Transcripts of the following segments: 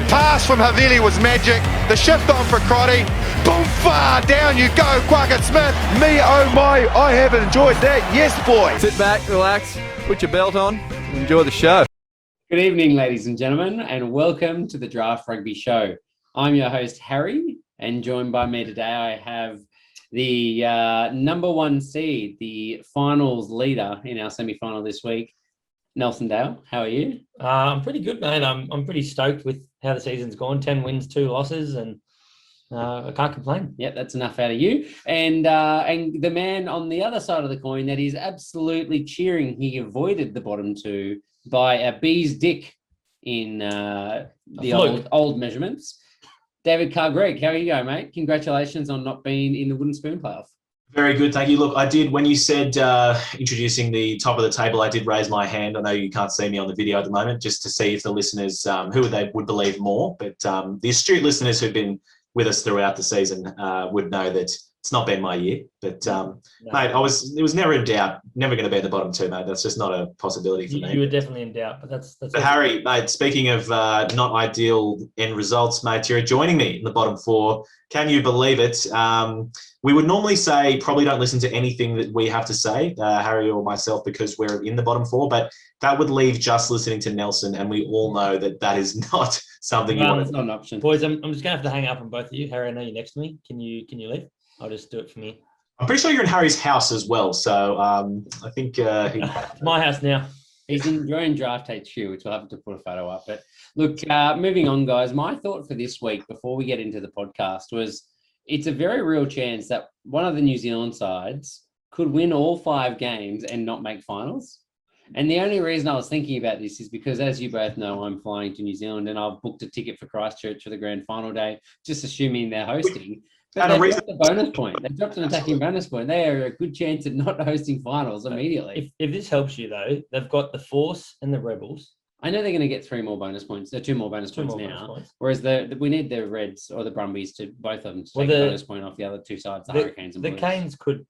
pass from Havili was magic. The shift on for Crotty. Boom, far down you go, Quackett Smith. Me, oh my, I have enjoyed that. Yes, boy. Sit back, relax, put your belt on, and enjoy the show. Good evening, ladies and gentlemen, and welcome to the Draft Rugby Show. I'm your host, Harry, and joined by me today, I have the number one seed, the finals leader in our semi-final this week, Nelson Dale. How are you? I'm pretty good, mate. I'm pretty stoked with how the season's gone. 10 wins, 2 losses, and I can't complain. Yeah, that's enough out of you. And the man on the other side of the coin that is absolutely cheering he avoided the bottom two by a bee's dick in the old measurements. David Cargie, how are you going, mate? Congratulations on not being in the wooden spoon playoff. Very good, thank you. Look, I did, when you said introducing the top of the table, I did raise my hand. I know you can't see me on the video at the moment, just to see if the listeners, who they would believe more. But the astute listeners who've been with us throughout the season would know that it's not been my year. But, mate, it was never in doubt. Never going to be in the bottom two, mate. That's just not a possibility for me. You were definitely in doubt, but that's. But Harry, mate, speaking of not ideal end results, mate, you're joining me in the bottom four. Can you believe it? We would normally say probably don't listen to anything that we have to say, Harry or myself, because we're in the bottom four, but that would leave just listening to Nelson, and we all know that that is not something you want. It's not an option. Boys, I'm just going to have to hang up on both of you. Harry, I know you're next to me. Can you leave? I'll just do it for me. I'm pretty sure you're in Harry's house as well, so I think... It's my house now. He's enjoying Draft HQ, which we'll have to put a photo up. But look, moving on, guys, my thought for this week before we get into the podcast was it's a very real chance that one of the New Zealand sides could win all 5 games and not make finals. And the only reason I was thinking about this is because, as you both know, I'm flying to New Zealand and I've booked a ticket for Christchurch for the grand final day, just assuming they're hosting. But they've dropped a bonus point. They've dropped an attacking bonus point. They are a good chance at not hosting finals immediately. If this helps you, though, they've got the Force and the Rebels. I know they're going to get 3 more bonus points. They're 2 more bonus points now. Whereas we need the Reds or the Brumbies to both of them to take a bonus point off the other 2 sides, the Hurricanes and the Blues. Canes could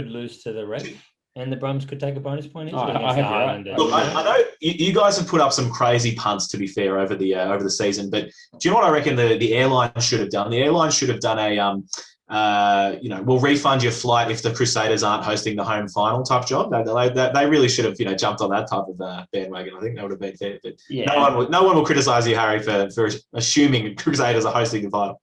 lose to the Reds. And the Brums could take a bonus point each. I hope you're right. Look, I know you guys have put up some crazy punts, to be fair, over the season. But do you know what I reckon the airline should have done? The airline should have done we'll refund your flight if the Crusaders aren't hosting the home final type job. They really should have, jumped on that type of bandwagon. I think that would have been fair. But yeah. No one will criticise you, Harry, for assuming Crusaders are hosting the final.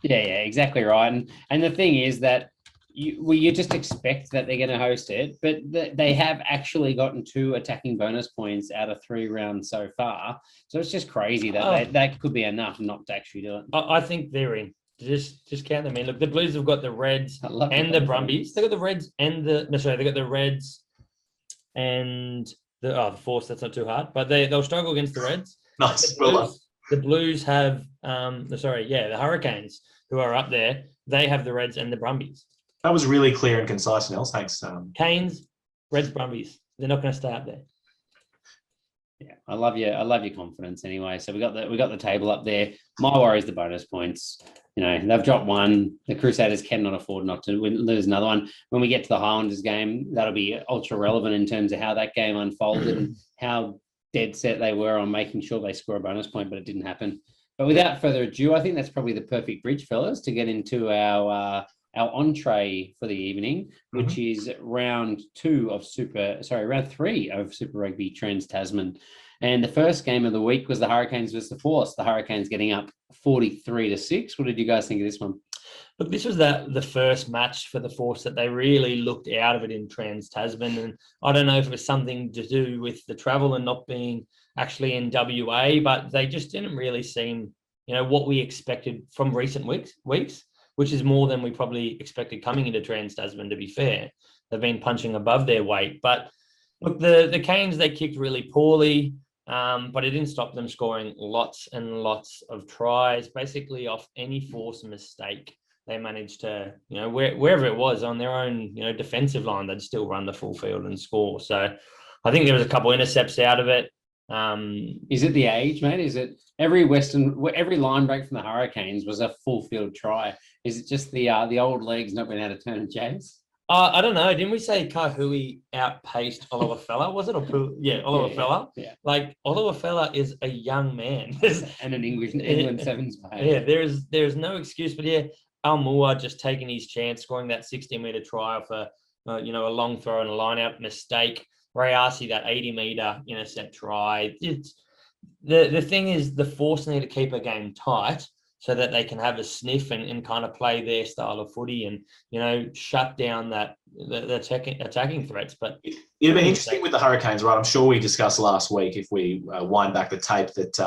Yeah, exactly right. And the thing is that you just expect that they're going to host it, but they have actually gotten 2 attacking bonus points out of 3 rounds so far. So it's just crazy that that could be enough not to actually do it. I think they're in. Just count them in. Look, the Blues have got the Reds and the Brumbies. They got the Reds and they got the Reds and the Force. That's not too hard, but they'll struggle against the Reds. Nice. The Blues have the Hurricanes, who are up there. They have the Reds and the Brumbies. That was really clear and concise, Nels. Thanks. Canes, Reds, Brumbies. They're not going to stay up there. Yeah, I love your confidence anyway. So we got the table up there. My worry is the bonus points. They've dropped 1. The Crusaders cannot afford not to lose another one. When we get to the Highlanders game, that'll be ultra relevant in terms of how that game unfolded and how dead set they were on making sure they score a bonus point, but it didn't happen. But without further ado, I think that's probably the perfect bridge, fellas, to get into our entree for the evening, which is round 3 of Super Rugby Trans Tasman. And the first game of the week was the Hurricanes versus the Force. The Hurricanes getting up 43-6. What did you guys think of this one? Look, this was the first match for the Force that they really looked out of it in Trans Tasman. And I don't know if it was something to do with the travel and not being actually in WA, but they just didn't really seem, what we expected from recent weeks, which is more than we probably expected coming into Trans Tasman, to be fair. They've been punching above their weight. But look, the Canes, they kicked really poorly, but it didn't stop them scoring lots and lots of tries, basically off any Force mistake. They managed to, wherever it was on their own, defensive line, they'd still run the full field and score. So I think there was a couple intercepts out of it. Is it the age, mate? Is it every line break from the Hurricanes was a full field try? Is it just the old legs not being able to turn and chase? I don't know. Didn't we say Kahui outpaced Oliver Fella? Was it? Oliver Fella. Yeah. Like Oliver Fella is a young man. And an England sevens player. Yeah, there's no excuse. But yeah, Almua just taking his chance, scoring that 60-meter try for a long throw and a line-out mistake. Rayasi, that 80-meter intercept try. It's the thing is the Force need to keep a game tight so that they can have a sniff and kind of play their style of footy and shut down the attacking threats. But it'd be interesting with the Hurricanes, right? I'm sure we discussed last week, if we wind back the tape, that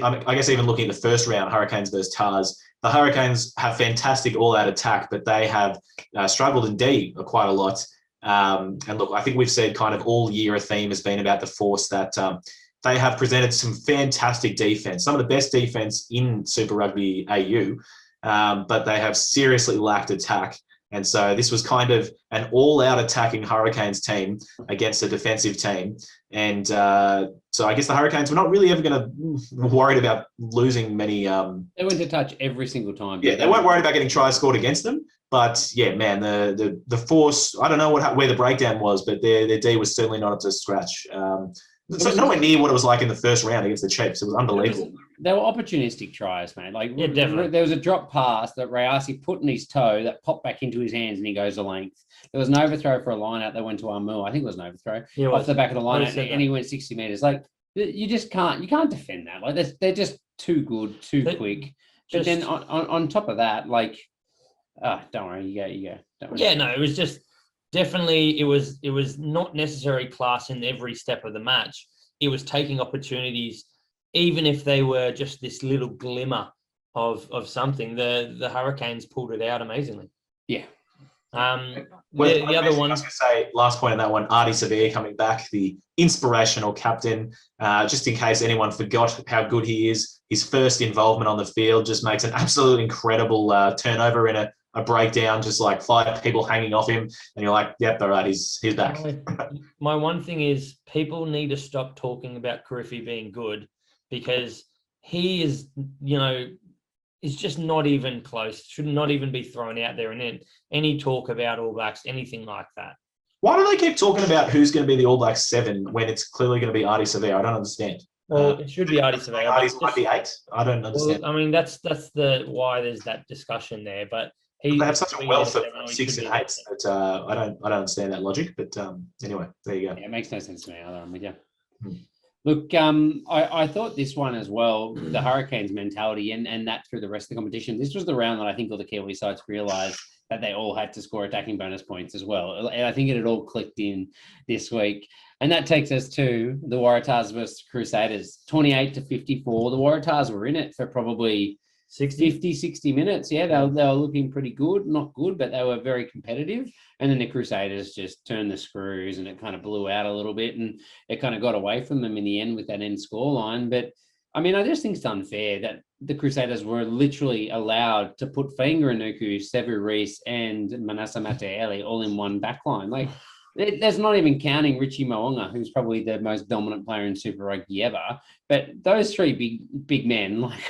I guess even looking at the first round, Hurricanes versus Tars, the Hurricanes have fantastic all-out attack, but they have struggled in D quite a lot. And look, I think we've said kind of all year a theme has been about the Force that they have presented some fantastic defense, some of the best defense in Super Rugby AU, but they have seriously lacked attack. And so this was kind of an all-out attacking Hurricanes team against a defensive team. And so I guess the Hurricanes were not really ever going to worried about losing many. They went to touch every single time. Yeah, they weren't worried about getting tries scored against them. But yeah, man, the Force, I don't know where the breakdown was, but their D was certainly not up to scratch. So nowhere near what it was like in the first round against the Chiefs. It was unbelievable. They were opportunistic tries, mate. Like, yeah, definitely. There was a drop pass that Rayasi put in his toe that popped back into his hands and he goes the length. There was an overthrow for a line out that went to Armu. I think it was an overthrow off the back of the line out, and he went 60 meters. Like, you just can't defend that. Like, they're just too good, too quick. But then on top of that, like, don't worry, you go. Don't worry. Yeah, no, it was just definitely it was not necessary class in every step of the match. It was taking opportunities, even if they were just this little glimmer of something. The Hurricanes pulled it out amazingly. Yeah. The other one. I was going to say, last point on that one, Artie Severe coming back, the inspirational captain. Just in case anyone forgot how good he is, his first involvement on the field just makes an absolute incredible turnover in a breakdown, just like 5 people hanging off him, and you're like, yep, all right, he's back. My one thing is people need to stop talking about Griffey being good, because he is, is just not even close, should not even be thrown out there in any talk about All Blacks, anything like that. Why do they keep talking about who's going to be the All Blacks 7 when it's clearly going to be Artie Severe? I don't understand. Well, it should be Artie Severe. Artie might be 8. I don't understand. Well, I mean, that's why there's that discussion there, but they have such a wealth of 6 and 8s that I don't understand that logic. But anyway, there you go. Yeah, it makes no sense to me either. I'm with you. Look, I thought this one as well, the Hurricanes mentality and that through the rest of the competition. This was the round that I think all the Kiwi sides realised that they all had to score attacking bonus points as well. And I think it had all clicked in this week. And that takes us to the Waratahs versus Crusaders, 28-54. The Waratahs were in it for probably 60 minutes. Yeah, they were looking pretty good. Not good, but they were very competitive. And then the Crusaders just turned the screws and it kind of blew out a little bit and it kind of got away from them in the end with that end scoreline. But, I mean, I just think it's unfair that the Crusaders were literally allowed to put Fainganuku, Sevu Reece and Manasa Mataele all in one backline. Like, there's not even counting Richie Mo'unga, who's probably the most dominant player in Super Rugby ever. But those 3 big men, like,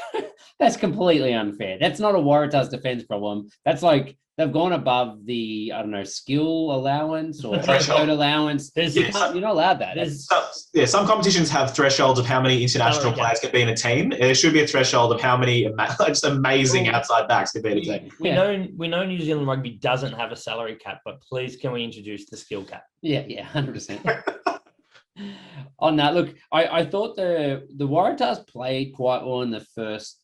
that's completely unfair. That's not a Waratahs defense problem. That's like they've gone above the, I don't know, skill allowance or threshold allowance. You're not allowed that. Some competitions have thresholds of how many international players can be in a team. There should be a threshold of how many just amazing outside backs can be in a team. We know New Zealand rugby doesn't have a salary cap, but please can we introduce the skill cap? Yeah, 100%. On that, look, I thought the Waratahs played quite well in the first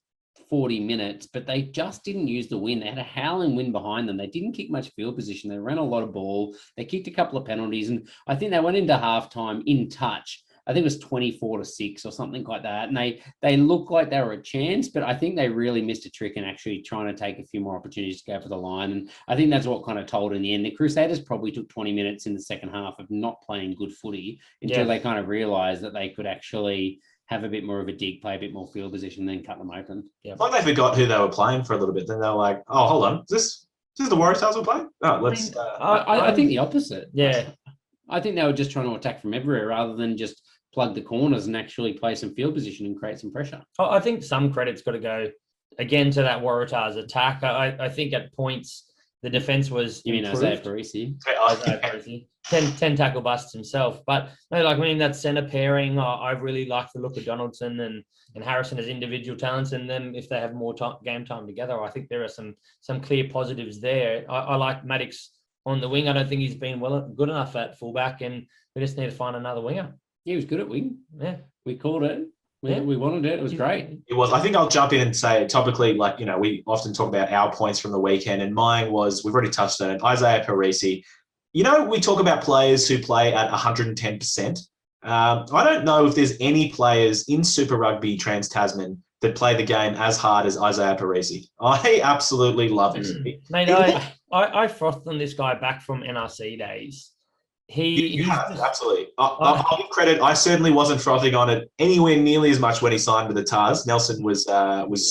40 minutes, but they just didn't use the wind. They had a howling wind behind them. They didn't kick much field position. They ran a lot of ball. They kicked a couple of penalties, and I think they went into halftime in touch. I think it was 24-6 or something like that. And they looked like they were a chance, but I think they really missed a trick in actually trying to take a few more opportunities to go for the line. And I think that's what kind of told in the end. The Crusaders probably took 20 minutes in the second half of not playing good footy until they kind of realised that they could actually have a bit more of a dig, play a bit more field position, then cut them open. Yeah. Like they forgot who they were playing for a little bit. Then they were like, oh, hold on. Is this the Waratahs we're playing? Oh, let's... I think the opposite. Yeah. I think they were just trying to attack from everywhere rather than just plug the corners and actually play some field position and create some pressure. I think some credit's got to go, again, to that Waratahs attack. I think at points The defense was You mean improved. Isaiah Parisi? Isaiah Parisi. 10 tackle busts himself. But no, like, I mean, that centre pairing, I really like the look of Donaldson and Harrison as individual talents. And then if they have more game time together, I think there are some clear positives there. I like Maddox on the wing. I don't think he's been good enough at fullback, and we just need to find another winger. He was good at wing. Yeah. We called it. Yeah. We wanted it. It was great. It was. I think I'll jump in and say topically, like, you know, we often talk about our points from the weekend, and mine was, we've already touched on it, Isaiah Parisi. You know, we talk about players who play at 110%. I don't know if there's any players in Super Rugby Trans Tasman that play the game as hard as Isaiah Parisi. I absolutely love it. Mate, I frothed on this guy back from NRC days. Absolutely. I'll give credit. I certainly wasn't frothing on it anywhere nearly as much when he signed with the Tars. Nelson was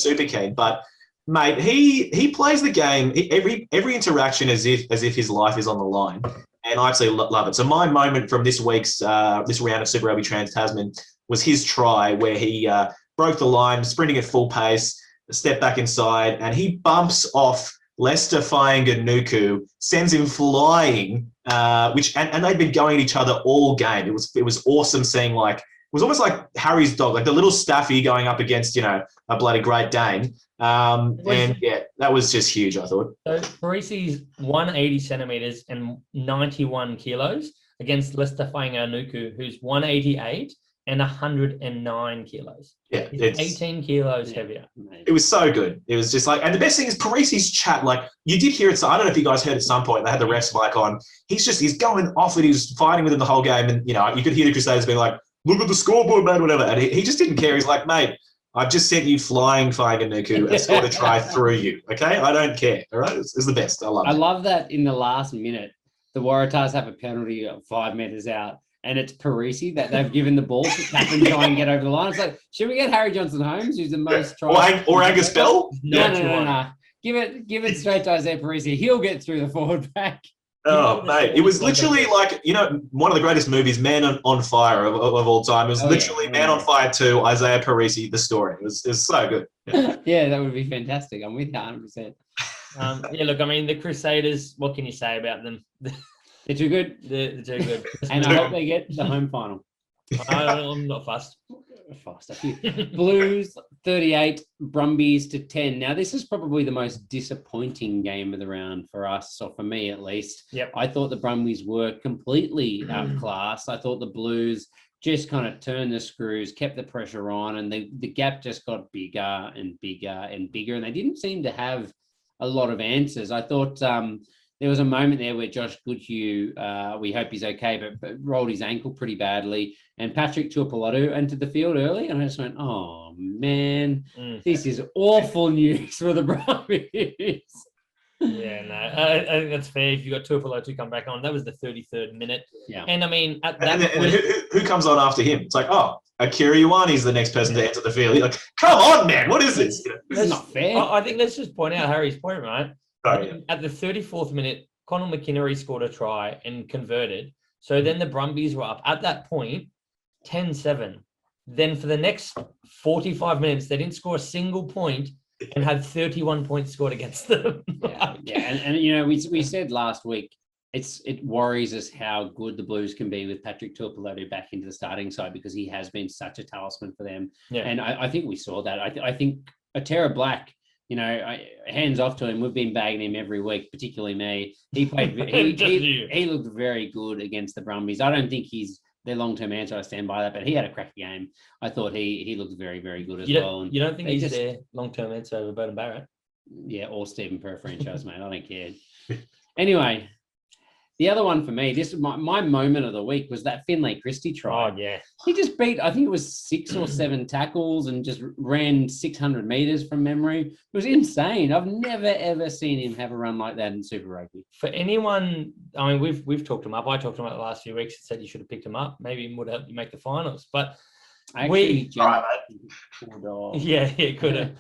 super keen, but mate, he plays the game every interaction as if his life is on the line, and I absolutely love it. So my moment from this week's this round of Super Rugby Trans Tasman was his try where he broke the line, sprinting at full pace, step back inside, and he bumps off Lester Fainganuku, sends him flying, and they'd been going at each other all game. It was awesome seeing, like, it was almost like Harry's dog, like the little Staffy going up against, you know, a bloody Great Dane. And yeah, that was just huge, I thought. So Parisi's 180 centimeters and 91 kilos against Lester Fainganuku, who's 188 and 109 kilos. Yeah, He's 18 kilos heavier. It was so good. It was just like, and the best thing is Parisi's chat. Like, you did hear it. So I don't know if you guys heard at some point, they had the refs mic on. He's going off it. He was fighting with him the whole game. And, you know, you could hear the Crusaders being like, look at the scoreboard, man, whatever. And he just didn't care. He's like, mate, I've just sent you flying Fainganuku and scored a try through you. Okay? I don't care. All right? It's the best. I love it. I love that in the last minute, the Waratahs have a penalty of 5 meters out. And it's Parisi that they've given the ball to tap and try and get over the line. It's like, should we get Harry Johnson-Holmes, who's the most tries? Or Angus Bell? No. Give it straight to Isaiah Parisi. He'll get through the forward pack. Oh, mate. It was literally like, you know, one of the greatest movies, Man on Fire of all time. It was literally Man on Fire 2, Isaiah Parisi, the story. It was so good. Yeah. Yeah, that would be fantastic. I'm with you 100%. Yeah, look, I mean, the Crusaders, what can you say about them? They're too good. They're too good. And I hope they get the home final. I'm not fussed. Blues 38, Brumbies to 10. Now, this is probably the most disappointing game of the round for us, or for me at least. Yep. I thought the Brumbies were completely outclassed. I thought the Blues just kind of turned the screws, kept the pressure on, and the gap just got bigger and bigger and bigger, and they didn't seem to have a lot of answers. I thought there was a moment there where Josh Goodhue, we hope he's okay, but rolled his ankle pretty badly. And Patrick Tuipulotu entered the field early. And I just went, oh, man, this is awful news for the Brumbies. Yeah, no, I think that's fair. If you got Tuipulotu come back on, that was the 33rd minute. Yeah. And I mean, at that point, who comes on after him? It's like, oh, Akira Iwani's the next person to enter the field. You're like, come on, man, what is this? This is not fair. I think let's just point out Harry's point, right? Sorry. At the 34th minute, Conor McInnery scored a try and converted. So then the Brumbies were up at that point, 10-7. Then for the next 45 minutes, they didn't score a single point and had 31 points scored against them. Yeah. And you know, we said last week, it worries us how good the Blues can be with Patrick Tuipulotu back into the starting side, because he has been such a talisman for them. Yeah. And I think we saw that. I think Atera Black, you know, hands off to him. We've been bagging him every week, particularly me. He played. he looked very good against the Brumbies. I don't think he's their long-term answer. I stand by that, but he had a crack game. I thought he looked very, very good as well. And you don't think he's their long-term answer over Bowden Barrett? Yeah, or Stephen Kerr franchise, mate. I don't care. Anyway, the other one for me, this is my moment of the week, was that Finlay Christie try. Oh, yeah. He just beat, I think it was 6 or 7 tackles and just ran 600 meters from memory. It was insane. I've never, ever seen him have a run like that in Super Rugby. For anyone, I mean, we've talked him up. I talked to him up the last few weeks and said you should have picked him up. Maybe he would help you make the finals. But Yeah, it could have.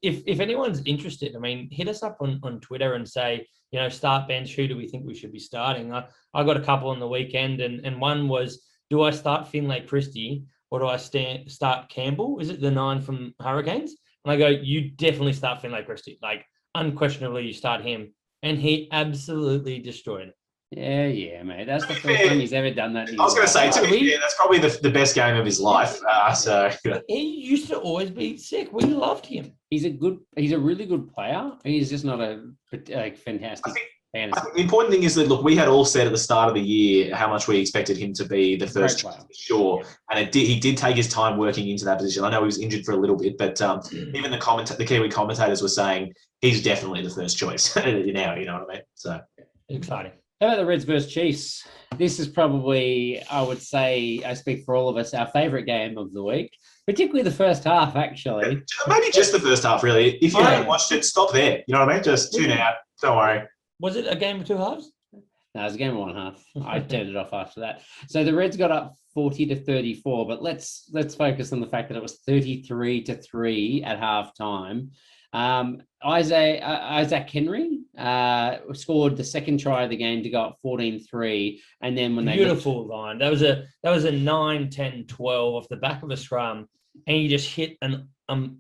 If anyone's interested, I mean, hit us up on Twitter and say, you know, start bench, who do we think we should be starting? I got a couple on the weekend, and one was, do I start Finlay Christie or do I start Campbell? Is it the 9 from Hurricanes? And I go, you definitely start Finlay Christie. Like, unquestionably, you start him. and he absolutely destroyed it. Yeah, mate. That's the To be first fair, time he's ever done that. I was going to say, to be fair, that's probably the best game of his life. So He used to always be sick. We loved him. he's a really good player. He's just not a fantastic I fantasy. think the important thing is that, look, we had all said at the start of the year how much we expected him to be the first Great choice, player. for sure. And he did take his time working into that position. I know he was injured for a little bit, but even the Kiwi commentators were saying he's definitely the first choice now, you know what I mean? So Exciting. How about the Reds versus Chiefs? This is probably, I would say, I speak for all of us, our favourite game of the week, particularly the first half, actually. maybe just the first half, really. If you haven't watched it, stop there. You know what I mean? Just tune out. Don't worry. Was it a game of two halves? No, it was a game of one half. I turned it off after that. So the Reds got up 40-34, but let's focus on the fact that it was 33-3 at halftime. Isaac Henry scored the second try of the game to go up 14-3, and then when beautiful line. That was a 9-10-12 off the back of a scrum, and you just hit an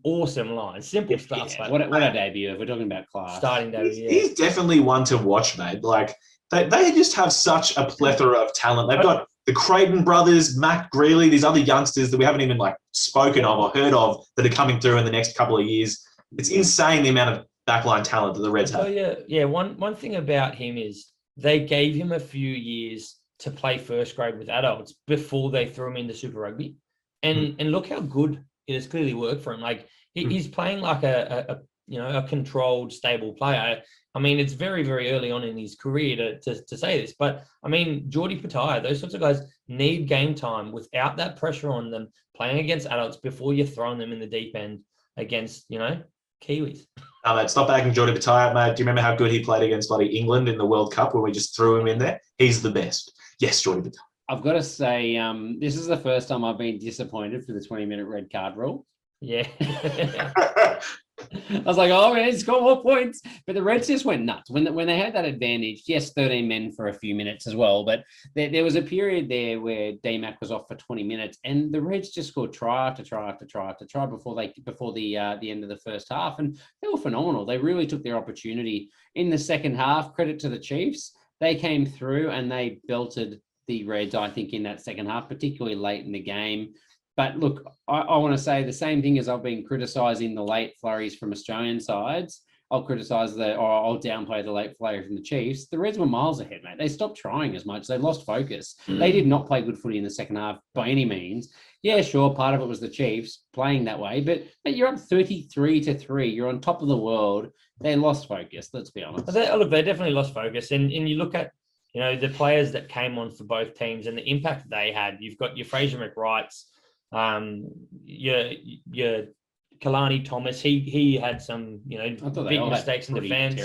awesome line. Simple stuff. Yeah, what a debut! If we're talking about class, starting debut. Yeah. He's definitely one to watch, mate. Like they just have such a plethora of talent. They've got the Creighton brothers, Matt Greeley, these other youngsters that we haven't even spoken of or heard of that are coming through in the next couple of years. It's insane the amount of backline talent that the Reds have. Yeah. One thing about him is they gave him a few years to play first grade with adults before they threw him into Super Rugby, and look how good it has clearly worked for him. Like he's playing like a controlled, stable player. I mean, it's very, very early on in his career to say this, but I mean, Geordie Pataya, those sorts of guys need game time without that pressure on them, playing against adults before you're throwing them in the deep end against, Kiwis. No, mate, stop bagging Geordie Pataya, mate. Do you remember how good he played against England in the World Cup where we just threw him in there? He's the best. Yes, Geordie Pataya. I've got to say, this is the first time I've been disappointed for the 20-minute red card rule. Yeah. I was like, oh, man, score more points. But the Reds just went nuts. When they had that advantage, yes, 13 men for a few minutes as well. But there was a period there where D-Mac was off for 20 minutes, and the Reds just scored try after try after try after try before the end of the first half. And they were phenomenal. They really took their opportunity. In the second half, credit to the Chiefs. They came through and they belted the Reds, I think, in that second half, particularly late in the game. But look, I want to say the same thing as I've been criticising the late flurries from Australian sides. I'll downplay the late flurry from the Chiefs. The Reds were miles ahead, mate. They stopped trying as much. They lost focus. They did not play good footy in the second half by any means. Yeah, sure, part of it was the Chiefs playing that way, but you're up 33-3. You're on top of the world. They lost focus, let's be honest. They definitely lost focus. And you look at, the players that came on for both teams and the impact that they had. You've got your Fraser McWrights, your Kalani Thomas, he had some, big mistakes in defense.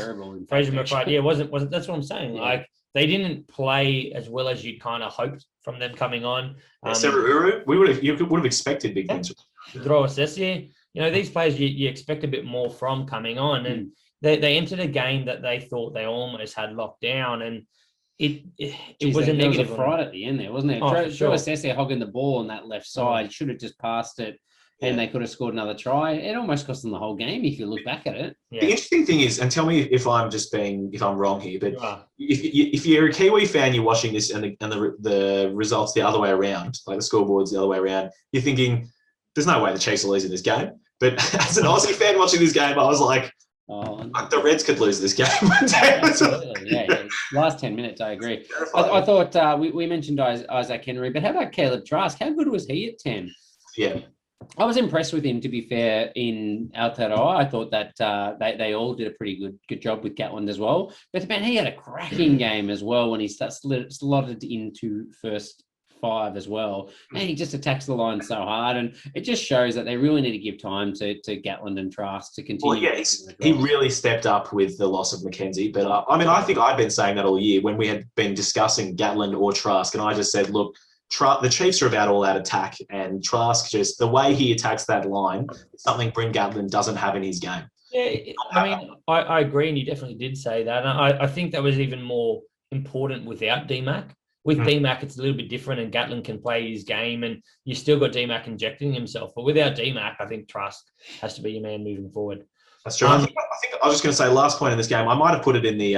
Fraser McWright, wasn't that's what I'm saying. Yeah. Like they didn't play as well as you'd kind of hoped from them coming on. Seruru, you would have expected big things. Throw Assessi, these players you expect a bit more from coming on, and they entered a game that they thought they almost had locked down, and it was a negative. There was a fright at the end there, wasn't there? Joe Assessi hogging the ball on that left side, should have just passed it, and they could have scored another try. It almost cost them the whole game if you look back at it. Yeah. The interesting thing is, and tell me if I'm wrong here, but if you're a Kiwi fan, you're watching this and the results the other way around, like the scoreboard's the other way around, you're thinking, there's no way the Chiefs will lose in this game. But as an Aussie fan watching this game, I was like, the Reds could lose this game. Absolutely, yeah. Last 10 minutes, I agree. I thought we mentioned Isaac Henry, but how about Caleb Trask? How good was he at 10? Yeah. I was impressed with him, to be fair, in Aotearoa. I thought that they all did a pretty good job with Gatland as well. But, man, he had a cracking game as well when he slotted into first 5 as well. And he just attacks the line so hard. And it just shows that they really need to give time to Gatland and Trask to continue. Well, yeah, he really stepped up with the loss of McKenzie. But, I think I'd been saying that all year when we had been discussing Gatland or Trask. And I just said, look, the Chiefs are about all-out attack, and Trask, just the way he attacks that line, something Bryn Gatland doesn't have in his game. Yeah, I agree, and you definitely did say that. And I think that was even more important without DMAC. With DMAC, it's a little bit different, and Gatland can play his game, and you still got DMAC injecting himself. But without DMAC, I think Trask has to be your man moving forward. That's true. I think I was just going to say last point in this game. I might have put it in the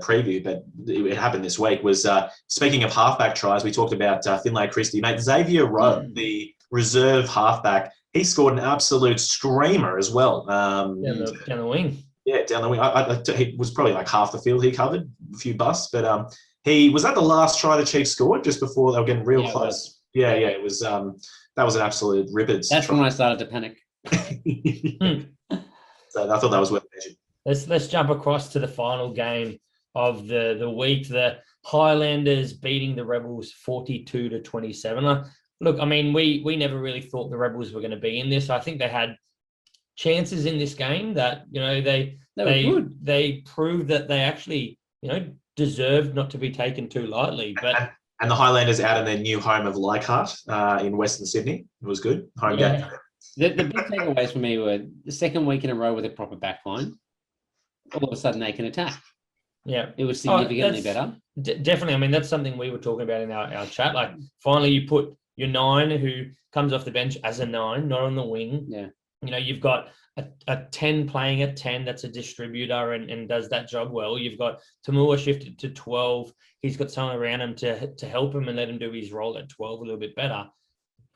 preview, but it happened this week. Was speaking of halfback tries, we talked about Finlay Christie, mate. Xavier Rowe, the reserve halfback, he scored an absolute screamer as well. Down the wing. Yeah, down the wing. He was probably like half the field he covered, a few busts, but he was at the last try the Chiefs scored just before they were getting real close. It was that was an absolute rippers. That's when I started to panic. So I thought that was worth mentioning. Let's jump across to the final game of the week. The Highlanders beating the Rebels 42-27. Look, I mean, we never really thought the Rebels were going to be in this. I think they had chances in this game that, you know, they were good. They proved that they actually, you know, deserved not to be taken too lightly. But and the Highlanders out in their new home of Leichhardt in Western Sydney. It was good. Home game. The big takeaways for me were the second week in a row with a proper backline. All of a sudden, they can attack. Yeah, it was significantly better. Definitely. I mean, that's something we were talking about in our chat. Like, finally, you put your 9 who comes off the bench as a 9, not on the wing. Yeah. You know, you've got a 10 playing at 10 that's a distributor and does that job well. You've got Tamua shifted to 12. He's got someone around him to help him and let him do his role at 12 a little bit better.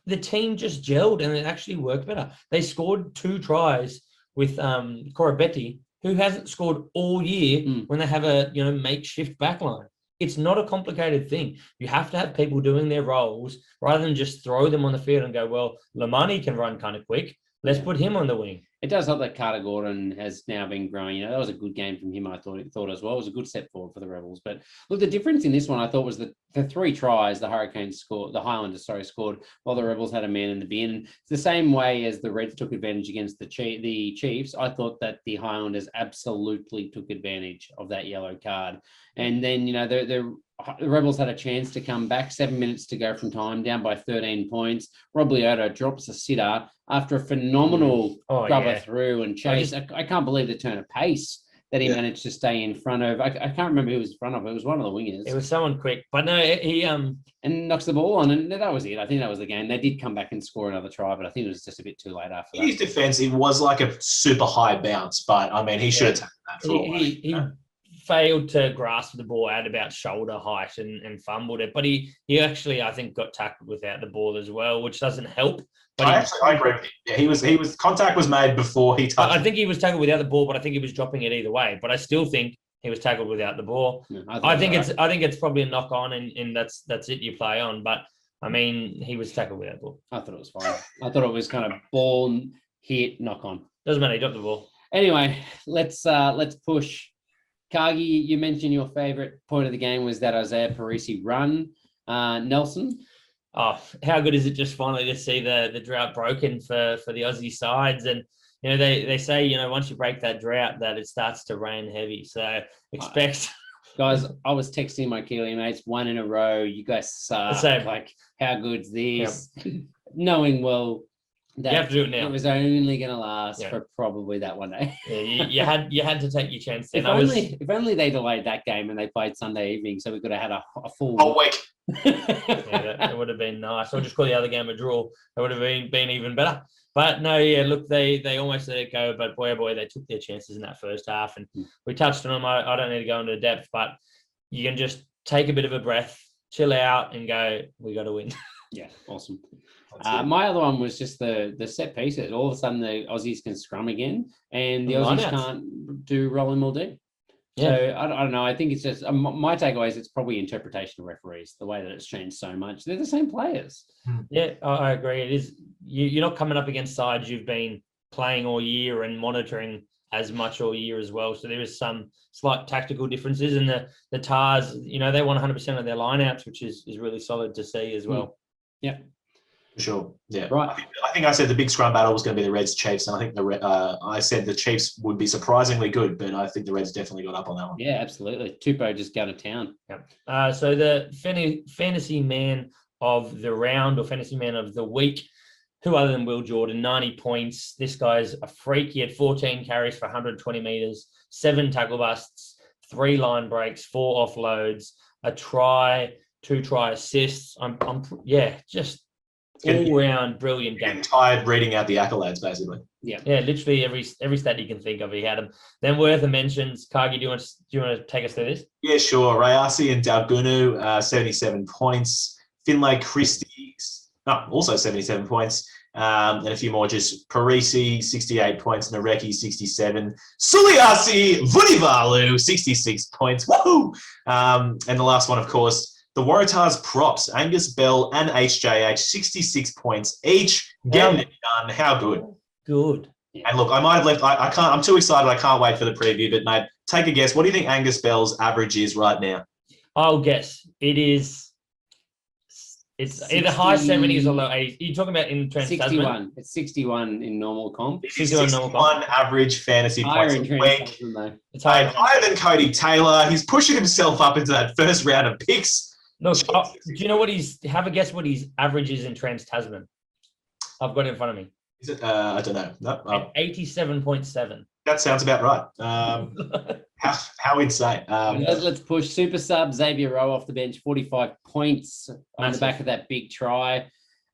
The team just gelled and it actually worked better. They scored 2 tries with Corabetti, who hasn't scored all year when they have a makeshift backline. It's not a complicated thing. You have to have people doing their roles rather than just throw them on the field and go, well, Lamani can run kind of quick. Let's put him on the wing. It does help that Carter Gordon has now been growing. You know, that was a good game from him, I thought as well. It was a good step forward for the Rebels. But look, the difference in this one, I thought, was that the 3 tries the Highlanders scored while the Rebels had a man in the bin. It's the same way as the Reds took advantage against the Chiefs. I thought that the Highlanders absolutely took advantage of that yellow card. And then, you know, the Rebels had a chance to come back, 7 minutes to go from time, down by 13 points. Rob Leota drops a sitter after a phenomenal rubber through and chase. I can't believe the turn of pace that he managed to stay in front of. I can't remember who was in front of. It was one of the wingers. It was someone quick, but no, he and knocks the ball on, and that was it. I think that was the game. They did come back and score another try, but I think it was just a bit too late after that. In his defense, it was like a super high bounce, but I mean, he should have taken that for he failed to grasp the ball at about shoulder height and fumbled it. But he actually, I think, got tackled without the ball as well, which doesn't help. But I agree with you. Yeah, he was contact was made before he touched. I think he was tackled without the ball, but I think he was dropping it either way. But I still think he was tackled without the ball. Yeah, I think it's probably a knock on, and that's it. You play on, but I mean, he was tackled without the ball. I thought it was fine. I thought it was kind of ball hit, knock on. Doesn't matter. He dropped the ball. Anyway, let's push. Cargie, you mentioned your favourite point of the game was that Isaiah Parisi run. Nelson? Oh, how good is it just finally to see the drought broken for the Aussie sides? And, you know, they say, you know, once you break that drought, that it starts to rain heavy. So expect... Guys, I was texting my Kiwi mates 1 in a row. You guys suck. Like, how good's this? Yep. Knowing well... That you have to do it now. It was only going to last for probably that one day. Yeah, you had to take your chance. If only they delayed that game and they played Sunday evening, so we could have had a full week. That would have been nice. Or just call the other game a draw. That would have been even better. But no, look, they almost let it go. But boy, oh boy, they took their chances in that first half, and we touched on them. I don't need to go into depth, but you can just take a bit of a breath, chill out, and go. We got to win. Yeah, awesome. My other one was just the set pieces. All of a sudden, the Aussies can scrum again, and the Aussies can't do rolling more deep. Yeah. So I don't know. I think it's just my takeaway is it's probably interpretation of referees, the way that it's changed so much. They're the same players. Yeah, I agree. It is. You're not coming up against sides you've been playing all year and monitoring as much all year as well. So there is some slight tactical differences, and the Tars, you know, they won 100% of their lineouts, which is really solid to see as well. Yeah. For sure. Yeah. Right. I think I said the big scrum battle was going to be the Reds Chiefs, and I think I said the Chiefs would be surprisingly good, but I think the Reds definitely got up on that one. Yeah, absolutely. Tupou just go to town. Yep. So the fantasy man of the round or fantasy man of the week, who other than Will Jordan, 90 points. This guy's a freak. He had 14 carries for 120 meters, 7 tackle busts, 3 line breaks, 4 offloads, a try, 2 try assists. Just all round brilliant game. Getting tired reading out the accolades, basically. Yeah, literally every stat you can think of, he had them. Then worth a mentions. Cargie, do you want to take us through this? Yeah, sure. Rayasi and Dalgunu, 77 points. Finlay Christie, also 77 points. And a few more, just Parisi, 68 points. Nareki, 67. Suliasi Vunivalu, 66 points. Woohoo! And the last one, of course, the Waratahs props, Angus Bell and HJH, 66 points each. Getting it done. How good. Good. And look, I might have left. I can't. I'm too excited. I can't wait for the preview. But mate, take a guess. What do you think Angus Bell's average is right now? I'll guess it is. It's 60, either high 70s or low 80s. You're talking about in Trans 61. Tasman? It's 61 in normal comp. 61 average fantasy Higher points in a Trans week. Tasman, though. It's Mate, higher. higher than Cody Taylor. He's pushing himself up into that first round of picks. Look, do you know what have a guess what his average is in Trans Tasman? I've got it in front of me. Is it? I don't know. No, 87.7. that sounds about right. How insane. Let's push. Super sub, Xavier Rowe off the bench, 45 points on the back of that big try.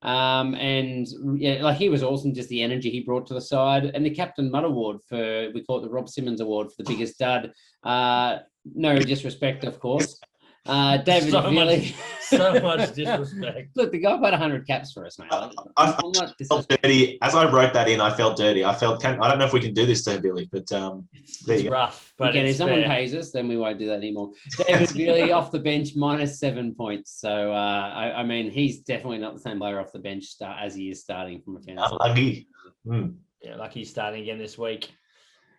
And yeah, like he was awesome, just the energy he brought to the side. And the Captain Mudd Award we call it the Rob Simmons Award for the biggest dud. No disrespect, of course. David Veely. So much disrespect. Look, the guy played 100 caps for us, mate. I felt dirty. As I wrote that in, I felt dirty. I don't know if we can do this to Billy, but there It's you go. rough, but Again, if it's someone fair. pays us, then we won't do that anymore. David Veely off the bench, -7 points. So, I mean, he's definitely not the same player off the bench as he is starting from a fantasy. Unlucky. Yeah, lucky he's starting again this week.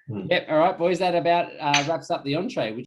Yep. All right, boys. That about wraps up the entree.